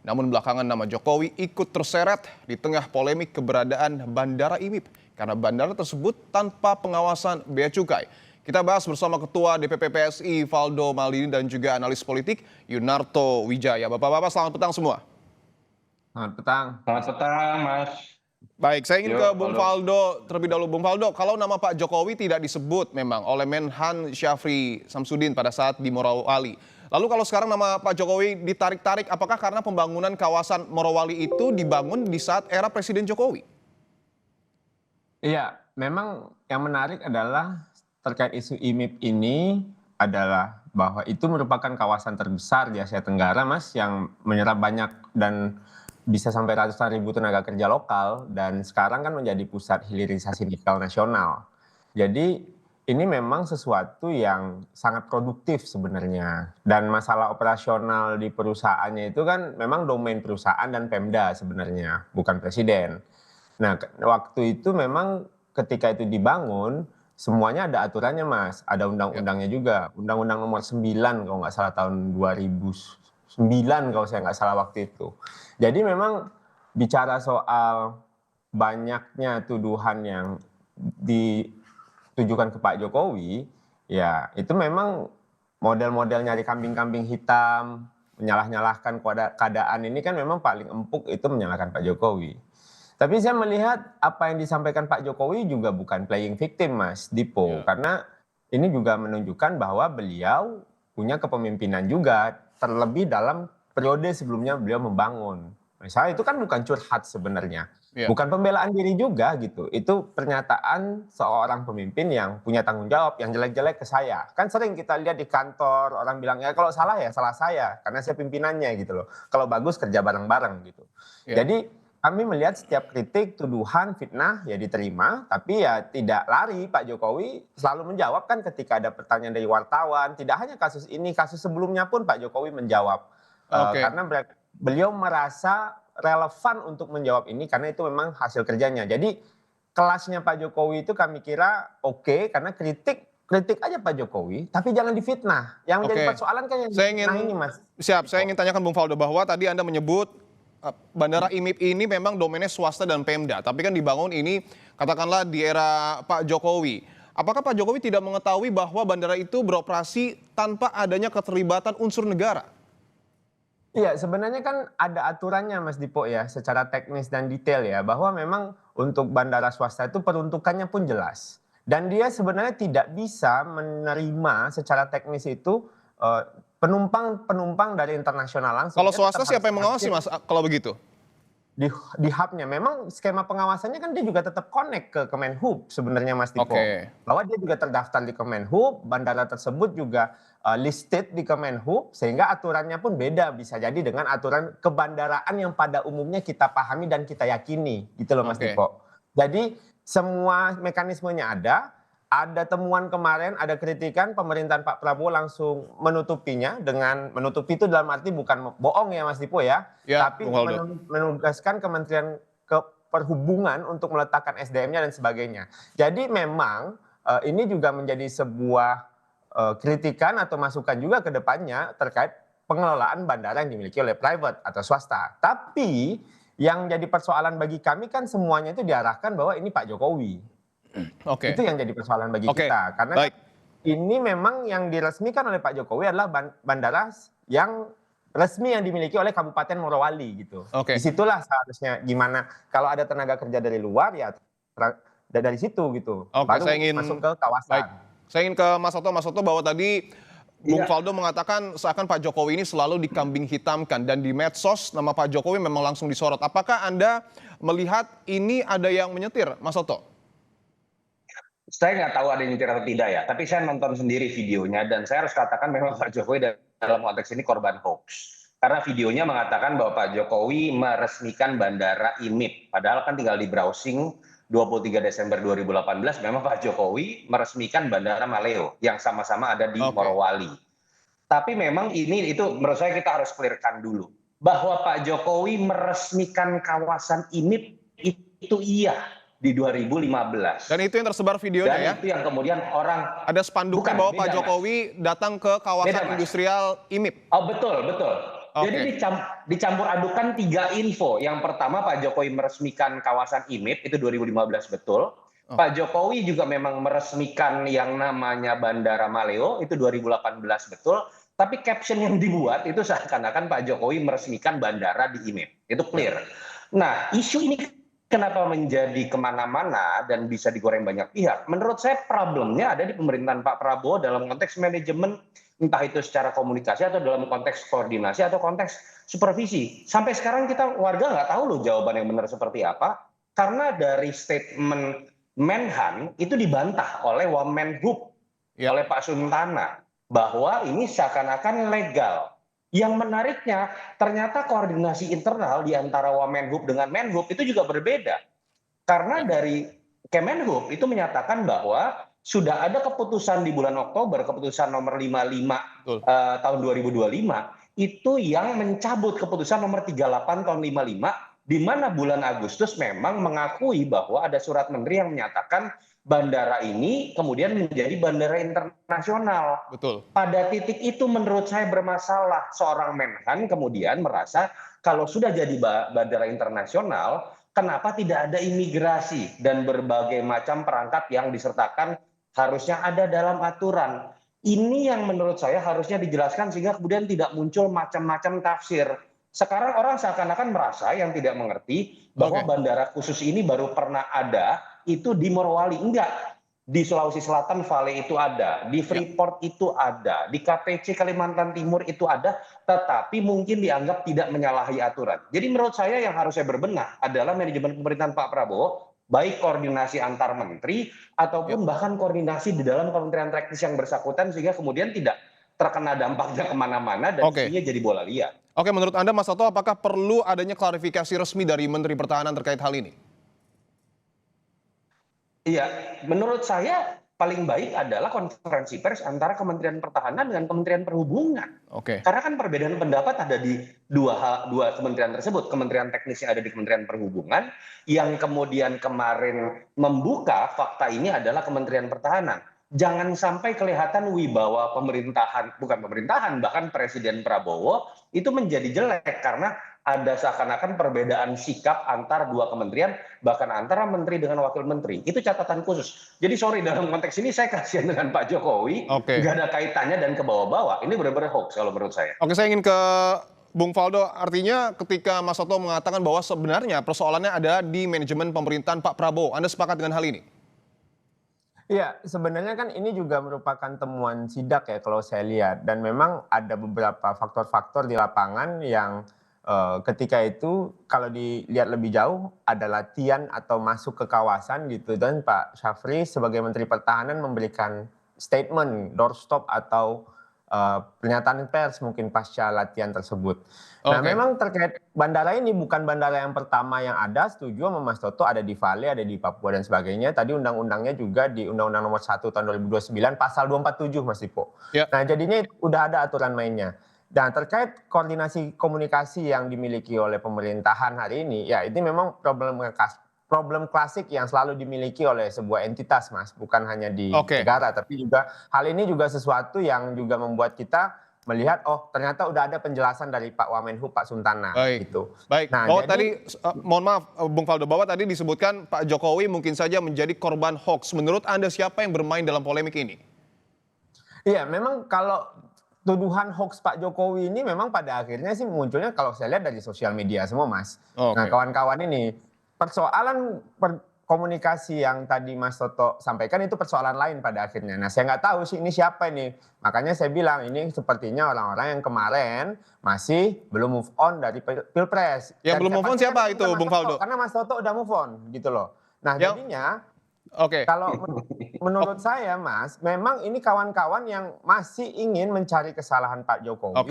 Namun belakangan nama Jokowi ikut terseret di tengah polemik keberadaan Bandara IMIP karena bandara tersebut tanpa pengawasan Bea Cukai. Kita bahas bersama Ketua DPP PSI Valdo Maldini dan juga analis politik Yunarto Wijaya. Bapak-bapak selamat petang semua. Selamat petang. Selamat petang, Mas. Baik, saya ingin ke Bung Valdo. Valdo terlebih dahulu. Bung Valdo, kalau nama Pak Jokowi tidak disebut memang oleh Menhan Syafri Samsudin pada saat di Morowali. Lalu kalau sekarang nama Pak Jokowi ditarik-tarik, apakah karena pembangunan kawasan Morowali itu dibangun di saat era Presiden Jokowi? Iya, memang yang menarik adalah terkait isu IMIP ini adalah bahwa itu merupakan kawasan terbesar di Asia Tenggara, Mas, yang menyerap banyak dan bisa sampai ratusan ribu tenaga kerja lokal, dan sekarang kan menjadi pusat hilirisasi nikel nasional. Jadi ini memang sesuatu yang sangat produktif sebenarnya, dan masalah operasional di perusahaannya itu kan memang domain perusahaan dan Pemda sebenarnya, bukan presiden. Nah, waktu itu memang ketika itu dibangun, semuanya ada aturannya, Mas. Ada undang-undangnya juga. Undang-undang nomor 9 kalau nggak salah tahun 2009 kalau saya nggak salah waktu itu. Jadi memang bicara soal banyaknya tuduhan yang ditujukan ke Pak Jokowi, ya itu memang model-model nyari kambing-kambing hitam, menyalah-nyalahkan keadaan ini kan memang paling empuk itu menyalahkan Pak Jokowi. Tapi saya melihat apa yang disampaikan Pak Jokowi juga bukan playing victim, Mas Dipo. Karena ini juga menunjukkan bahwa beliau punya kepemimpinan juga, terlebih dalam periode sebelumnya beliau membangun. Misalnya itu kan bukan curhat sebenarnya. Bukan pembelaan diri juga gitu. Itu pernyataan seorang pemimpin yang punya tanggung jawab, yang jelek-jelek ke saya. Kan sering kita lihat di kantor, orang bilang, ya kalau salah ya salah saya, karena saya pimpinannya gitu loh. Kalau bagus kerja bareng-bareng gitu. Jadi kami melihat setiap kritik, tuduhan, fitnah ya diterima, tapi ya tidak lari. Pak Jokowi selalu menjawab kan ketika ada pertanyaan dari wartawan. Tidak hanya kasus ini, kasus sebelumnya pun Pak Jokowi menjawab. Karena beliau merasa relevan untuk menjawab ini karena itu memang hasil kerjanya. Jadi kelasnya Pak Jokowi itu kami kira oke, karena kritik aja Pak Jokowi, tapi jangan difitnah. Yang menjadi persoalan kan yang difitnah ini, Mas. Siap, saya ingin tanyakan Bung Valdo bahwa tadi Anda menyebut Bandara IMIP ini memang domennya swasta dan Pemda, tapi kan dibangun ini katakanlah di era Pak Jokowi. Apakah Pak Jokowi tidak mengetahui bahwa bandara itu beroperasi tanpa adanya keterlibatan unsur negara? Iya, sebenarnya kan ada aturannya, Mas Dipo ya, secara teknis dan detail ya, bahwa memang untuk bandara swasta itu peruntukannya pun jelas. Dan dia sebenarnya tidak bisa menerima secara teknis itu penumpang dari internasional langsung. Kalau swasta siapa yang mengawasi, Mas, kalau begitu? Di hubnya memang skema pengawasannya kan dia juga tetap connect ke Kemenhub sebenarnya, Mas Dipo. Bahwa dia juga terdaftar di Kemenhub, bandara tersebut juga listed di Kemenhub, sehingga aturannya pun beda bisa jadi dengan aturan kebandaraan yang pada umumnya kita pahami dan kita yakini, gitu loh Mas Dipo. Jadi semua mekanismenya ada temuan kemarin, ada kritikan, pemerintahan Pak Prabowo langsung menutupinya dengan menutupi itu dalam arti bukan bohong ya Mas Dipo ya, tapi menugaskan Kementerian Perhubungan untuk meletakkan SDM-nya dan sebagainya. Jadi memang ini juga menjadi sebuah kritikan atau masukan juga ke depannya terkait pengelolaan bandara yang dimiliki oleh private atau swasta. Tapi yang jadi persoalan bagi kami kan semuanya itu diarahkan bahwa ini Pak Jokowi. Itu yang jadi persoalan bagi kita, karena ini memang yang diresmikan oleh Pak Jokowi adalah bandara yang resmi yang dimiliki oleh Kabupaten Morowali gitu. Disitulah seharusnya gimana kalau ada tenaga kerja dari luar ya dari situ gitu, baru masuk ke kawasan. Saya ingin ke Mas Soto bahwa tadi Bung Valdo mengatakan seakan Pak Jokowi ini selalu dikambing hitamkan dan di medsos nama Pak Jokowi memang langsung disorot. Apakah Anda melihat ini ada yang menyetir, Mas Soto? Saya nggak tahu ada yang nyetir atau tidak ya, tapi saya nonton sendiri videonya dan saya harus katakan memang Pak Jokowi dalam konteks ini korban hoax. Karena videonya mengatakan bahwa Pak Jokowi meresmikan Bandara IMIP, padahal kan tinggal di browsing 23 Desember 2018 memang Pak Jokowi meresmikan Bandara Maleo yang sama-sama ada di Morowali. Tapi memang itu menurut saya kita harus clearkan dulu bahwa Pak Jokowi meresmikan kawasan IMIP itu iya. Di 2015. Dan itu yang tersebar videonya ya? Dan itu yang kemudian orang... Ada spanduknya bahwa Pak Jokowi datang ke kawasan industrial IMIP. Oh betul. Jadi dicampur adukan 3 info. Yang pertama Pak Jokowi meresmikan kawasan IMIP itu 2015 betul. Pak Jokowi juga memang meresmikan yang namanya Bandara Maleo itu 2018 betul. Tapi caption yang dibuat itu seakan-akan Pak Jokowi meresmikan bandara di IMIP. Itu clear. Nah, isu ini kenapa menjadi kemana-mana dan bisa digoreng banyak pihak? Menurut saya problemnya ada di pemerintahan Pak Prabowo dalam konteks manajemen, entah itu secara komunikasi atau dalam konteks koordinasi atau konteks supervisi. Sampai sekarang kita warga nggak tahu loh jawaban yang benar seperti apa, karena dari statement Menhan itu dibantah oleh Wamenhub, oleh Pak Suntana, bahwa ini seakan-akan legal. Yang menariknya, ternyata koordinasi internal di antara Wamenhub dengan Menhub itu juga berbeda. Karena dari Kemenhub itu menyatakan bahwa sudah ada keputusan di bulan Oktober, keputusan nomor 55 tahun 2025, itu yang mencabut keputusan nomor 38 tahun 55, di mana bulan Agustus memang mengakui bahwa ada surat menteri yang menyatakan bandara ini kemudian menjadi bandara internasional. Betul. Pada titik itu menurut saya bermasalah. Seorang Menhan kemudian merasa kalau sudah jadi bandara internasional, kenapa tidak ada imigrasi dan berbagai macam perangkat yang disertakan harusnya ada dalam aturan. Ini yang menurut saya harusnya dijelaskan sehingga kemudian tidak muncul macam-macam tafsir. Sekarang orang seakan-akan merasa yang tidak mengerti bahwa bandara khusus ini baru pernah ada itu di Morowali. Enggak. Di Sulawesi Selatan Vale itu ada, di Freeport itu ada, di KPC Kalimantan Timur itu ada, tetapi mungkin dianggap tidak menyalahi aturan. Jadi menurut saya yang harusnya berbenah adalah manajemen pemerintahan Pak Prabowo, baik koordinasi antar menteri ataupun bahkan koordinasi di dalam kementerian teknis yang bersangkutan sehingga kemudian tidak terkena dampaknya kemana-mana dan isunya jadi bola liar. Oke, menurut Anda Mas Toto, apakah perlu adanya klarifikasi resmi dari Menteri Pertahanan terkait hal ini? Iya, menurut saya paling baik adalah konferensi pers antara Kementerian Pertahanan dengan Kementerian Perhubungan. Karena kan perbedaan pendapat ada di dua kementerian tersebut. Kementerian teknisnya ada di Kementerian Perhubungan, yang kemudian kemarin membuka fakta ini adalah Kementerian Pertahanan. Jangan sampai kelihatan wibawa pemerintahan, bukan pemerintahan, bahkan Presiden Prabowo itu menjadi jelek karena ada seakan-akan perbedaan sikap antar dua kementerian, bahkan antara menteri dengan wakil menteri. Itu catatan khusus. Jadi sorry, dalam konteks ini saya kasihan dengan Pak Jokowi, nggak ada kaitannya dan ke bawah-bawah. Ini benar-benar hoax kalau menurut saya. Oke, saya ingin ke Bung Faldo. Artinya ketika Mas Toto mengatakan bahwa sebenarnya persoalannya ada di manajemen pemerintahan Pak Prabowo. Anda sepakat dengan hal ini? Iya, sebenarnya kan ini juga merupakan temuan sidak ya kalau saya lihat. Dan memang ada beberapa faktor-faktor di lapangan yang ketika itu kalau dilihat lebih jauh ada latihan atau masuk ke kawasan gitu, dan Pak Syafri sebagai Menteri Pertahanan memberikan statement doorstop atau pernyataan pers mungkin pasca latihan tersebut. Nah, memang terkait bandara ini bukan bandara yang pertama yang ada, setuju sama Mas Toto, ada di Vale, ada di Papua dan sebagainya. Tadi undang-undangnya juga di Undang-Undang Nomor 1 tahun 2029 pasal 247 Mas Dipo. Nah, jadinya udah ada aturan mainnya. Dan terkait koordinasi komunikasi yang dimiliki oleh pemerintahan hari ini, ya ini memang problem klasik yang selalu dimiliki oleh sebuah entitas, Mas. Bukan hanya di negara, tapi juga hal ini juga sesuatu yang juga membuat kita melihat, oh ternyata udah ada penjelasan dari Pak Wamenhub, Pak Suntana. Gitu. Baik, nah, bahwa tadi, mohon maaf Bung Faldo, bahwa tadi disebutkan Pak Jokowi mungkin saja menjadi korban hoax. Menurut Anda siapa yang bermain dalam polemik ini? Iya, memang kalau tuduhan hoax Pak Jokowi ini memang pada akhirnya sih munculnya kalau saya lihat dari sosial media semua, Mas. Nah, kawan-kawan ini persoalan komunikasi yang tadi Mas Toto sampaikan itu persoalan lain pada akhirnya. Nah, saya nggak tahu sih ini siapa ini. Makanya saya bilang ini sepertinya orang-orang yang kemarin masih belum move on dari Pilpres. Yang belum move on siapa itu, Bung Faldo? Karena Mas Toto udah move on gitu loh. Nah, jadinya kalau menurut saya, Mas, memang ini kawan-kawan yang masih ingin mencari kesalahan Pak Jokowi.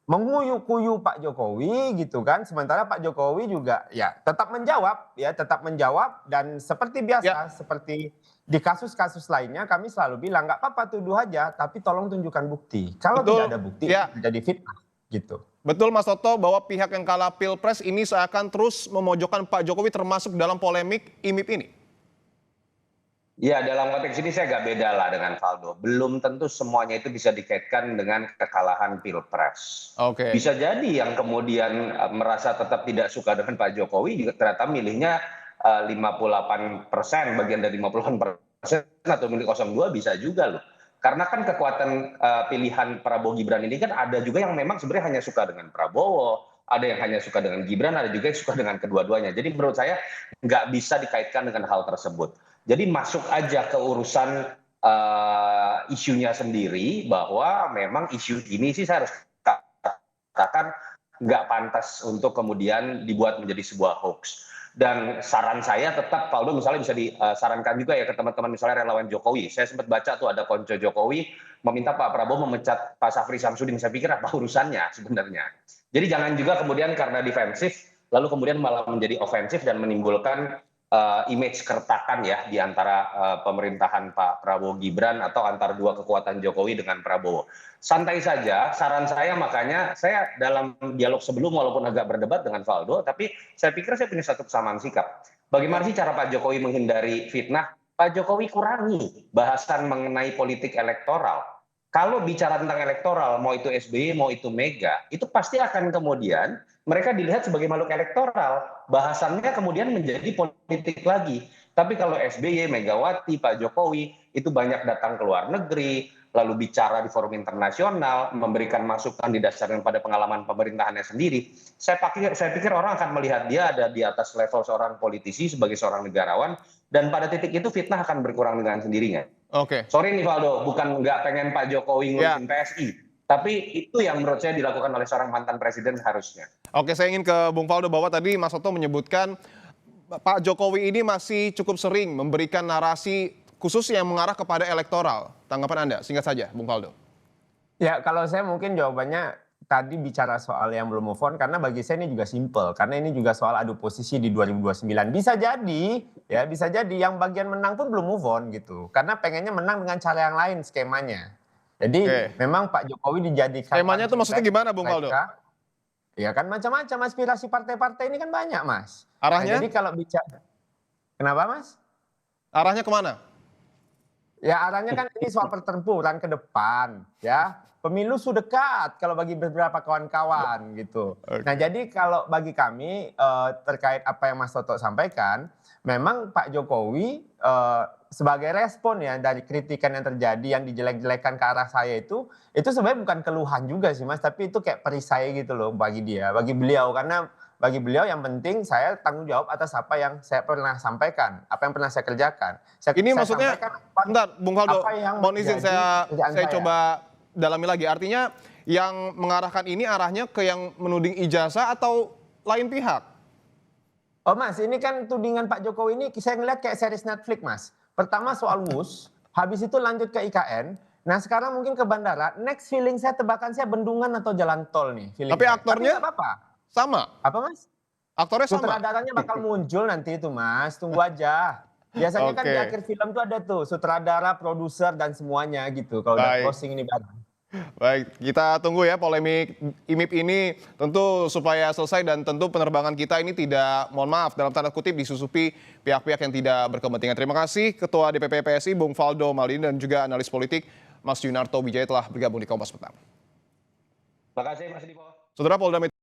Menguyu-kuyu Pak Jokowi gitu kan. Sementara Pak Jokowi juga ya tetap menjawab dan seperti biasa, seperti di kasus-kasus lainnya kami selalu bilang nggak apa-apa tuduh aja, tapi tolong tunjukkan bukti. Kalau tidak ada bukti, jadi fitnah gitu. Betul Mas Toto bahwa pihak yang kalah Pilpres ini seakan terus memojokkan Pak Jokowi termasuk dalam polemik IMIP ini? Ya, dalam konteks ini saya agak beda lah dengan Valdo. Belum tentu semuanya itu bisa dikaitkan dengan kekalahan Pilpres. Oke. Bisa jadi yang kemudian merasa tetap tidak suka dengan Pak Jokowi juga ternyata milihnya 58%, bagian dari 58% atau milih 02 bisa juga loh. Karena kan kekuatan pilihan Prabowo Gibran ini kan ada juga yang memang sebenarnya hanya suka dengan Prabowo, ada yang hanya suka dengan Gibran, ada juga yang suka dengan kedua-duanya. Jadi menurut saya nggak bisa dikaitkan dengan hal tersebut. Jadi masuk aja ke urusan isunya sendiri, bahwa memang isu ini sih saya harus katakan nggak pantas untuk kemudian dibuat menjadi sebuah hoax. Dan saran saya tetap, Valdo misalnya bisa disarankan juga ya ke teman-teman misalnya relawan Jokowi. Saya sempat baca tuh ada konco Jokowi meminta Pak Prabowo memecat Pak Syafri Samsudin. Saya pikir apa urusannya sebenarnya. Jadi jangan juga kemudian karena defensif, lalu kemudian malah menjadi ofensif dan menimbulkan image keretakan ya di antara pemerintahan Pak Prabowo Gibran atau antara dua kekuatan Jokowi dengan Prabowo. Santai saja, saran saya makanya saya dalam dialog sebelum walaupun agak berdebat dengan Valdo, tapi saya pikir saya punya satu kesamaan sikap. Bagaimana sih cara Pak Jokowi menghindari fitnah? Pak Jokowi kurangi bahasan mengenai politik elektoral. Kalau bicara tentang elektoral, mau itu SBY, mau itu Mega, itu pasti akan kemudian mereka dilihat sebagai makhluk elektoral. Bahasannya kemudian menjadi politik lagi. Tapi kalau SBY, Megawati, Pak Jokowi itu banyak datang ke luar negeri, lalu bicara di forum internasional, memberikan masukan didasarkan pada pengalaman pemerintahannya sendiri. Saya pikir orang akan melihat dia ada di atas level seorang politisi sebagai seorang negarawan, dan pada titik itu fitnah akan berkurang dengan sendirinya. Oke. Sorry nih Valdo, bukan nggak pengen Pak Jokowi ngurusin PSI. Tapi itu yang menurut saya dilakukan oleh seorang mantan presiden harusnya. Oke, saya ingin ke Bung Faldo bahwa tadi Mas Otto menyebutkan Pak Jokowi ini masih cukup sering memberikan narasi khusus yang mengarah kepada elektoral. Tanggapan Anda, singkat saja, Bung Faldo. Ya, kalau saya mungkin jawabannya tadi bicara soal yang belum move on, karena bagi saya ini juga simple. Karena ini juga soal adu posisi di 2029. Bisa jadi, ya bisa jadi yang bagian menang pun belum move on gitu. Karena pengennya menang dengan cara yang lain skemanya. Jadi memang Pak Jokowi dijadikan... Skemanya itu maksudnya gimana, Bung Faldo? Ya kan macam-macam aspirasi partai-partai ini kan banyak, Mas. Arahnya? Nah, jadi kalau bicara... Kenapa, Mas? Arahnya kemana? Ya arahnya kan ini soal pertempuran ke depan, ya. Pemilu sudah dekat kalau bagi beberapa kawan-kawan gitu. Nah jadi kalau bagi kami terkait apa yang Mas Toto sampaikan, memang Pak Jokowi sebagai respon ya dari kritikan yang terjadi yang dijelek-jelekan ke arah saya itu sebenarnya bukan keluhan juga sih Mas, tapi itu kayak perisai gitu loh bagi dia, bagi beliau, karena bagi beliau yang penting saya tanggung jawab atas apa yang saya pernah sampaikan, apa yang pernah saya kerjakan. Ini maksudnya, bentar Bung Faldo, mohon izin saya coba dalami lagi. Artinya yang mengarahkan ini arahnya ke yang menuding ijazah atau lain pihak? Oh Mas, ini kan tudingan Pak Jokowi ini saya ngeliat kayak series Netflix Mas. Pertama soal WUS, habis itu lanjut ke IKN. Nah sekarang mungkin ke bandara, next feeling saya tebakan saya bendungan atau jalan tol nih. Tapi aktornya apa-apa. Sama? Apa Mas? Aktornya sama? Sutradaranya bakal muncul nanti itu Mas, tunggu aja. Biasanya kan di akhir film tuh ada tuh sutradara, produser dan semuanya gitu kalau udah closing ini bareng. Baik, kita tunggu ya polemik IMIP ini tentu supaya selesai dan tentu penerbangan kita ini tidak, mohon maaf, dalam tanda kutip disusupi pihak-pihak yang tidak berkepentingan. Terima kasih Ketua DPP PSI Bung Faldo Maldini dan juga analis politik Mas Yunarto Wijaya telah bergabung di Kompas Petang. Terima kasih Mas Dipo. Saudara Polda